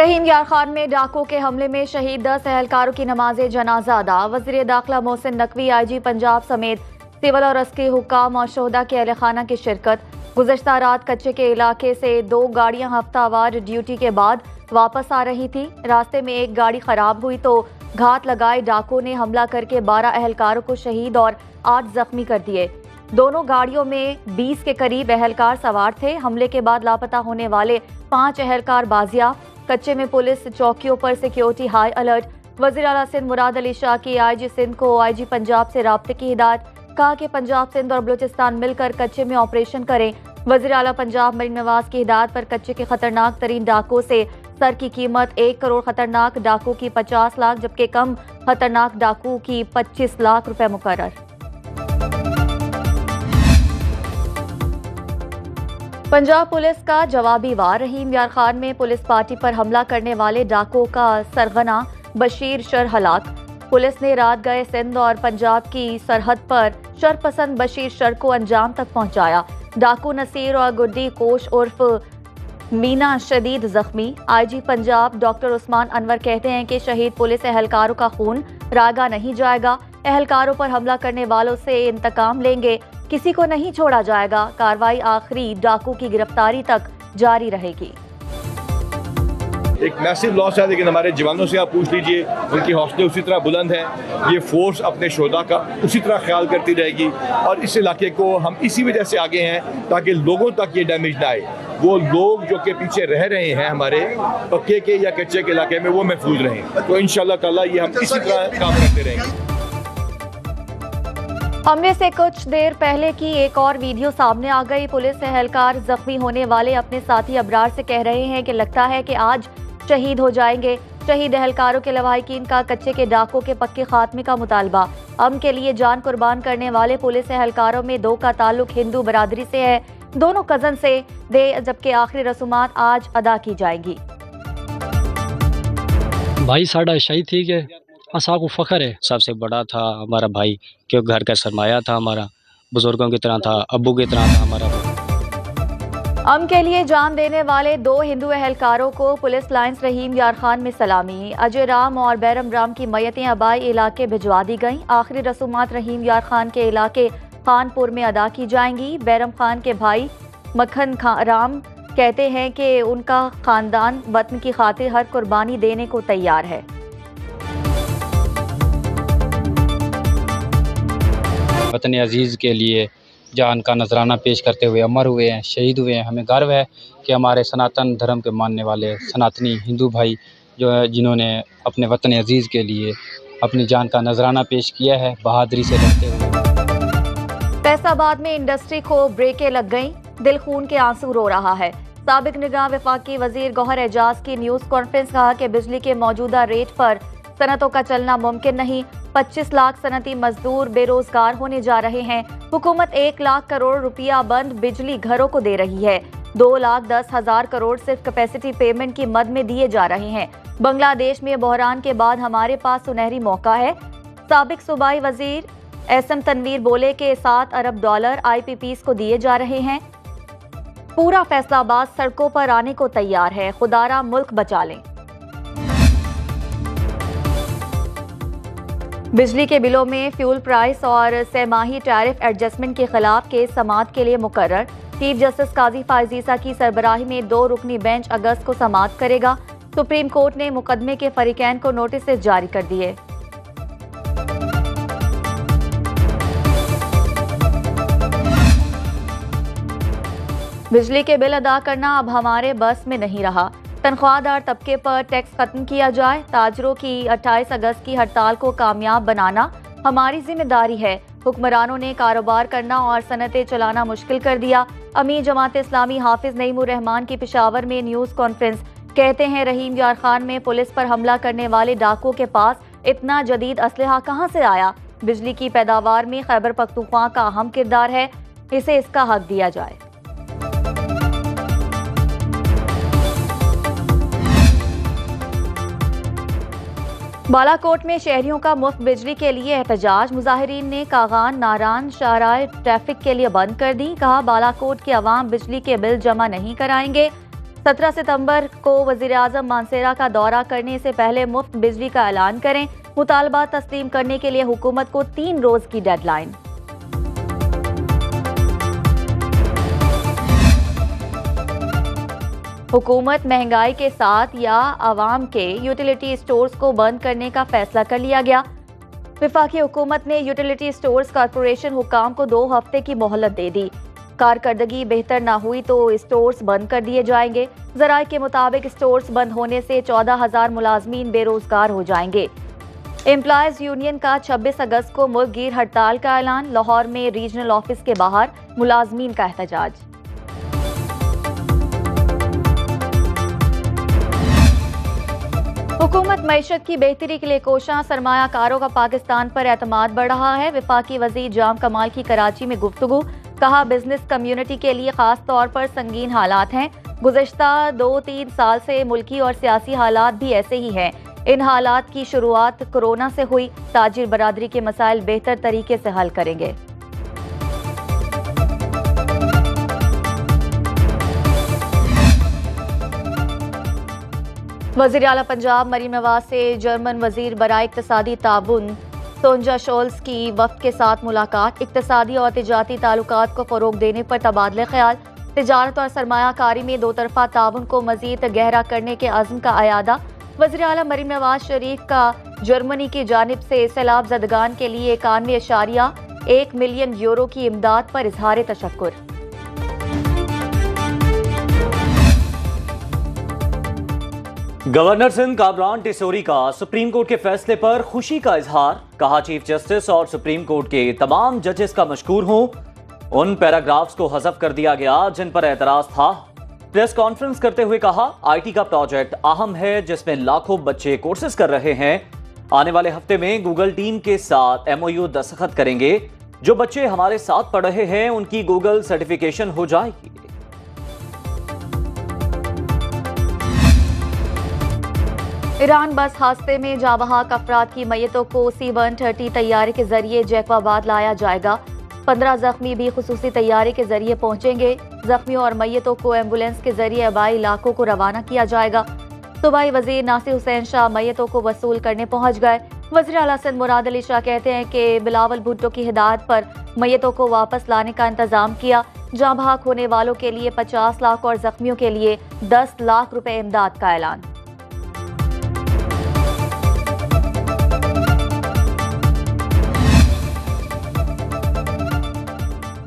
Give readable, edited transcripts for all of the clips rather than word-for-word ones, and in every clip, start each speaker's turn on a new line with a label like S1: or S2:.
S1: रहीम यार खान में डाकू के हमले में शहीद 10 एहलकारों की नमाज जनाजा अदा। वज़ीर दाखिला मोहसिन नकवी, IG पंजाब समेत सिविल और अस्करी हुक्काम और शोहदा के अहल खाना की शिरकत। गुज़श्ता रात कच्चे के इलाके से 2 गाड़ियां हफ्तावार ड्यूटी के बाद वापस आ रही थी। रास्ते में एक गाड़ी खराब हुई तो घात लगाए डाकू ने हमला करके 12 एहलकारों को शहीद और 8 जख्मी कर दिए। दोनों गाड़ियों में 20 के करीब एहलकार सवार थे। हमले के बाद लापता होने वाले 5 एहलकार बाजियाब। कच्चे में पुलिस चौकियों पर सिक्योरिटी हाई अलर्ट। वज़ीर आला सिंध मुराद अली शाह की IG सिंध को IG पंजाब से राब्ते की हिदायत। कहा कि पंजाब, सिंध और बलूचिस्तान मिलकर कच्चे में ऑपरेशन करें। वज़ीर आला पंजाब मलिक नवाज की हिदायत पर कच्चे के खतरनाक तरीन डाकू से सर की कीमत 1 करोड़, खतरनाक डाकू की 50 लाख जबकि कम खतरनाक डाकू की 25 लाख रुपए मुकर्रर। पंजाब पुलिस का जवाबी वार। रहीम यार खान में पुलिस पार्टी पर हमला करने वाले डाकुओं का सरगना बशीर शर हलाक। पुलिस ने रात गए सिंध और पंजाब की सरहद पर शरपसंद बशीर शर को अंजाम तक पहुंचाया। डाकू नसीर और गुड्डी कोश उर्फ मीना शदीद जख्मी। IG पंजाब डॉक्टर उस्मान अनवर कहते हैं कि शहीद पुलिस एहलकारों का खून रागा नहीं जाएगा। एहलकारों पर हमला करने वालों से इंतकाम लेंगे, किसी को नहीं छोड़ा जाएगा। कार्रवाई आखिरी डाकू की गिरफ्तारी तक जारी रहेगी।
S2: एक मैसिव लॉस है, लेकिन हमारे जवानों से आप पूछ लीजिए, उनकी हौसले उसी तरह बुलंद हैं। ये फोर्स अपने शोधा का उसी तरह ख्याल करती रहेगी और इस इलाके को हम इसी वजह से आगे हैं ताकि लोगों तक ये डैमेज ना आए। वो लोग जो के पीछे रह रहे हैं हमारे पक्के के या कच्चे के इलाके में, वो महफूज रहें। तो इंशाल्लाह ताला ये हम इसी तरह काम करते रहेंगे।
S1: हमले से कुछ देर पहले की एक और वीडियो सामने आ गई। पुलिस एहलकार जख्मी होने वाले अपने साथी अबरार से कह रहे हैं कि लगता है कि आज शहीद हो जाएंगे। शहीद एहलकारों के लवाहिकीन का कच्चे के डाकों के पक्के खात्मे का मुतालबा। अमन के लिए जान कुर्बान करने वाले पुलिस एहलकारों में 2 का ताल्लुक हिंदू बरादरी से है। दोनों कजन से दे, जबकि आखिरी रसूमात आज अदा की जाएंगी।
S3: भाई साढ़ा शहीद थी के असा को फख्र है।
S4: सबसे बड़ा था हमारा भाई, क्योंकि घर का सरमाया था हमारा, बुजुर्गों की तरह था, अब्बू की तरह था हमारा।
S1: अमन के लिए जान देने वाले 2 हिंदू एहलकारों को पुलिस लाइन्स रहीम यार खान में सलामी। अजय राम और बैरम राम की मैयतें आबाई इलाके भिजवा दी गईं। आखिरी रसूमात रहीम यार खान के इलाके खानपुर में अदा की जाएंगी। बैरम खान के भाई मक्खन राम कहते हैं कि उनका खानदान वतन की खातिर हर कुर्बानी देने को तैयार है।
S4: वतन अजीज़ के लिए जान का नजराना पेश करते हुए अमर हुए हैं, शहीद हुए हैं। हमें गर्व है कि हमारे सनातन धर्म के मानने वाले सनातनी हिंदू भाई जो है, जिन्होंने अपने वतन अजीज़ के लिए अपनी जान का नजराना पेश किया है बहादुरी से लड़ते हुए।
S1: फैसलाबाद में इंडस्ट्री को ब्रेकें लग गईं, दिल खून के आंसू रो रहा है। साबिक निगरां वफाकी वजीर गौहर एजाज की न्यूज़ कॉन्फ्रेंस। कहा कि बिजली के मौजूदा रेट पर सनतों का चलना मुमकिन नहीं। 25 लाख सनती मजदूर बेरोजगार होने जा रहे हैं। हुकूमत 1 लाख करोड़ रुपया बंद बिजली घरों को दे रही है। 2,10,000 करोड़ सिर्फ कैपेसिटी पेमेंट की मद में दिए जा रहे हैं। बांग्लादेश में बहरान के बाद हमारे पास सुनहरी मौका है। साबिक सूबाई वजीर SM तनवीर बोले कि $7 अरब IPPs को दिए जा रहे हैं। पूरा फैसलाबाद सड़कों पर आने को तैयार है। खुदारा मुल्क बचा लें। बिजली के बिलों में फ्यूल प्राइस और सहमाही टैरिफ एडजस्टमेंट के खिलाफ केस समाअत के लिए मुकर्रर। चीफ जस्टिस काजी फायजीसा की सरबराही में 2 रुकनी बेंच अगस्त को समाअत करेगा। सुप्रीम कोर्ट ने मुकदमे के फरीकैन को नोटिस जारी कर दिए। बिजली के बिल अदा करना अब हमारे बस में नहीं रहा। तनख्वाहदार तबके पर टैक्स खत्म किया जाए। ताजरों की 28 अगस्त की हड़ताल को कामयाब बनाना हमारी जिम्मेदारी है। हुक्मरानों ने कारोबार करना और सनतें चलाना मुश्किल कर दिया। अमीर जमात इस्लामी हाफिज नईमुर रहमान की पेशावर में न्यूज़ कॉन्फ्रेंस। कहते हैं रहीम यार खान में पुलिस पर हमला करने वाले डाकुओं के पास इतना जदीद असलहा कहां से आया। बिजली की पैदावार में खैबर पख्तूनख्वा का अहम किरदार है, इसे इसका हक दिया जाए। बालाकोट में शहरियों का मुफ्त बिजली के लिए एहतजाज। मुजाहिरीन ने कागान नारान शाहराह ट्रैफिक के लिए बंद कर दी। कहा बालाकोट के अवाम बिजली के बिल जमा नहीं कराएंगे। 17 सितंबर को वज़ीर-ए-आज़म मानसेरा का दौरा करने से पहले मुफ्त बिजली का ऐलान करें। मुतालबा तस्लीम करने के लिए हुकूमत को 3 रोज की डेडलाइन। हुकूमत महंगाई के साथ या आवाम के यूटिलिटी स्टोर्स को बंद करने का फैसला कर लिया गया। वफाकी हुकूमत ने यूटिलिटी स्टोर्स कॉरपोरेशन हुकाम को 2 हफ्ते की मोहलत दे दी। कारकर्दगी बेहतर ना हुई तो स्टोर्स बंद कर दिए जाएंगे। ज़राए के मुताबिक स्टोर्स बंद होने से 14,000 मुलाजमीन बेरोजगार हो जाएंगे। एम्प्लॉयज यूनियन का 26 अगस्त को मुल्क गिर हड़ताल का ऐलान। लाहौर में रीजनल ऑफिस के बाहर मुलाजमीन का एहतजाज। हुकूमत मईशत की बेहतरी के लिए कोशां, सरमायाकारों का पाकिस्तान पर एतमाद बढ़ रहा है। वफाकी वज़ीर जाम कमाल की कराची में गुफ्तगू, कहा बिजनेस कम्युनिटी के लिए खास तौर पर संगीन हालात हैं। गुज़श्ता 2-3 साल से मुल्की और सियासी हालात भी ऐसे ही हैं। इन हालात की शुरुआत कोरोना से हुई। ताजिर बरादरी के मसाइल बेहतर तरीके से हल करेंगे। वज़ीर आला पंजाब मरीम नवाज से जर्मन वज़ीर बराए इक़्तिसादी ताबुन सोंजा शोल्स की वफ़द के साथ मुलाकात। इक़्तिसादी और तिजारती ताल्लुकात को फ़रोग़ देने पर तबादले ख्याल। तिजारत और सरमायाकारी में 2 तरफ़ा ताबुन को मज़ीद गहरा करने के अज़्म का अयादा। वज़ीर आला मरीम नवाज शरीफ का जर्मनी की जानिब से सैलाब ज़दगान के लिए 91.1 मिलियन यूरो की इमदाद पर इज़हार तशक्कुर।
S5: गवर्नर सिंध कामरान टिसोरी का सुप्रीम कोर्ट के फैसले पर खुशी का इजहार। कहा चीफ जस्टिस और सुप्रीम कोर्ट के तमाम जजेस का मशकूर हूं। उन पैराग्राफ्स को हज़फ कर दिया गया जिन पर एतराज था। प्रेस कॉन्फ्रेंस करते हुए कहा आईटी का प्रोजेक्ट अहम है जिसमें लाखों बच्चे कोर्सेज कर रहे हैं। आने वाले हफ्ते में गूगल टीम के साथ MOU दस्तखत करेंगे। जो बच्चे हमारे साथ पढ़ रहे हैं उनकी गूगल सर्टिफिकेशन हो जाएगी।
S1: ईरान बस हादसे में जाँ बहक अफराद की मैयतों को C-130 तैयारे के जरिए जैकबाबाद लाया जाएगा। 15 जख्मी भी खुसूसी तैयारे के जरिए पहुंचेंगे। जख्मियों और मैयतों को एम्बुलेंस के जरिए आबाई इलाकों को रवाना किया जाएगा। सूबाई वजीर नासिर हुसैन शाह मैयतों को वसूल करने पहुंच गए। वज़ीर आला सिंध मुराद अली शाह कहते हैं कि बिलावल भुट्टो की हिदायत पर मैयतों को वापस लाने का इंतजाम किया। जाँ बहक होने वालों के लिए 50 लाख और जख्मियों के लिए 10 लाख रुपए इमदाद का ऐलान।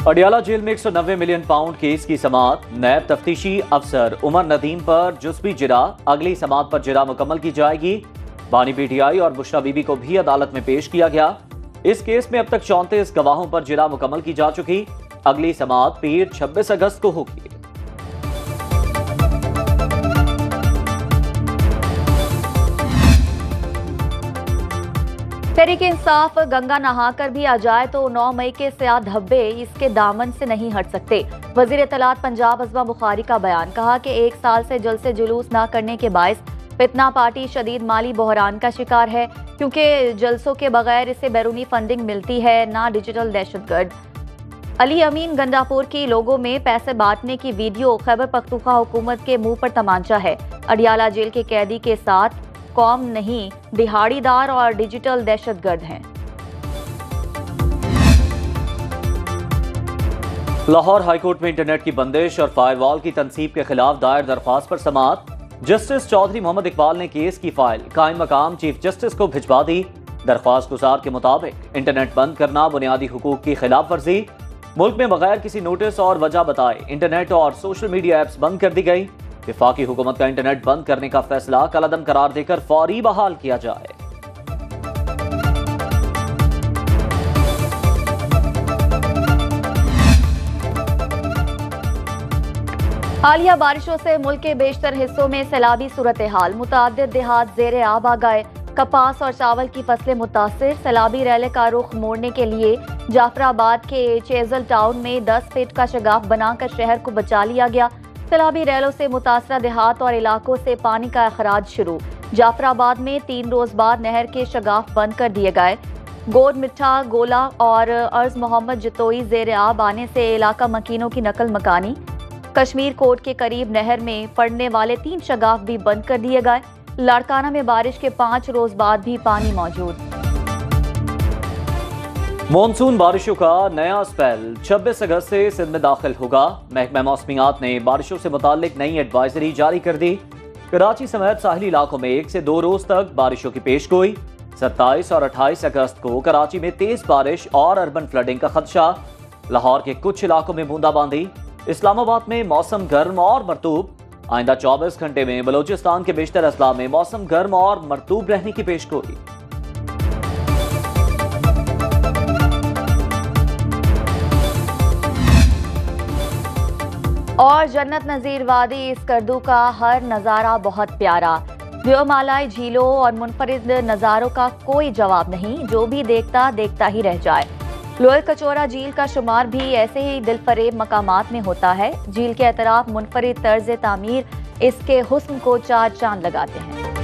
S5: अडियाला जेल में 190 मिलियन पाउंड केस की समाअत। नैब तफ्तीशी अफसर उमर नदीम पर जुज़वी जिरा। अगली समाअत पर जिरा मुकम्मल की जाएगी। बानी PTI और बुशरा बीबी को भी अदालत में पेश किया गया। इस केस में अब तक 34 गवाहों पर जिरा मुकम्मल की जा चुकी। अगली समाअत पीर 26 अगस्त को होगी।
S1: तहरीक इंसाफ गंगा नहाकर भी आ जाए तो 9 मई के स्याह धब्बे इसके दामन से नहीं हट सकते। वजीर इत्तलात पंजाब अज़मा बुखारी का बयान। कहा कि 1 साल से जलसे जुलूस न करने के बायस फितना पार्टी शदीद माली बहरान का शिकार है, क्योंकि जलसों के बगैर इसे बैरूनी फंडिंग मिलती है, ना डिजिटल दहशतगर्द। अली अमीन गंडापुर की लोगों में पैसे बांटने की वीडियो। खैबर पख्तूनख्वा हुकूमत के मुंह पर तमांचा है। अडियाला जेल के कैदी के साथ कौम नहीं, दिहाड़ीदार और डिजिटल दहशतगर्द हैं।
S5: लाहौर हाईकोर्ट में इंटरनेट की बंदिश और फायरवॉल की तनसीब के खिलाफ दायर दरख्वास्त पर समाअत। जस्टिस चौधरी मोहम्मद इकबाल ने केस की फाइल कायम मकाम चीफ जस्टिस को भिजवा दी। दरख्वास्त गुजार के मुताबिक इंटरनेट बंद करना बुनियादी हुकूक की खिलाफ वर्जी। मुल्क में बगैर किसी नोटिस और वजह बताए इंटरनेट और सोशल मीडिया ऐप्स बंद कर दी गई। वफाकी हुकूमत का इंटरनेट बंद करने का फैसला कलअदम करार देकर फौरी बहाल किया जाए।
S1: हालिया बारिशों से मुल्क के बेशतर हिस्सों में सैलाबी सूरत हाल। मुतअद्दिद देहात ज़ेरे आब आ गए। कपास और चावल की फसलें मुतासिर। सैलाबी रैले का रुख मोड़ने के लिए जाफराबाद के चेजल टाउन में 10 फीट का शगाफ बनाकर शहर को बचा लिया गया। सैलाबी रैलों से मुतासरा देहात और इलाकों से पानी का अखराज शुरू। जाफराबाद में 3 रोज बाद नहर के शगाफ बंद कर दिए गए। गोद मिठा, गोला और अर्ज मोहम्मद जतोई ज़ेरे आब आने से इलाका मकीनों की नकल मकानी। कश्मीर कोट के करीब नहर में पड़ने वाले 3 शगाफ भी बंद कर दिए गए। लाड़काना में बारिश के 5 रोज बाद भी पानी मौजूद।
S5: मॉनसून बारिशों का नया स्पेल 26 अगस्त से सिंध में दाखिल होगा। महकमा मौसमियात ने बारिशों से मुताल्लिक नई एडवाइजरी जारी कर दी। कराची समेत साहिली इलाकों में 1 से 2 रोज तक बारिशों की पेशगोई। 27 और 28 अगस्त को कराची में तेज बारिश और अर्बन फ्लडिंग का खदशा। लाहौर के कुछ इलाकों में बूंदाबांदी। इस्लामाबाद में मौसम गर्म और मरतूब। आइंदा 24 घंटे में बलोचिस्तान के बेशतर अजला में मौसम गर्म और मरतूब रहने की पेशगोई।
S1: और जन्नत नज़ीर वादी स्कर्दू का हर नज़ारा बहुत प्यारा। देवमालाई झीलों और मुनफरिद नज़ारों का कोई जवाब नहीं, जो भी देखता ही रह जाए। लोअर कचौरा झील का शुमार भी ऐसे ही दिलफरेब मकामात में होता है। झील के अतराफ मुनफरिद तर्ज तामीर इसके हुस्न को 4 चांद लगाते हैं।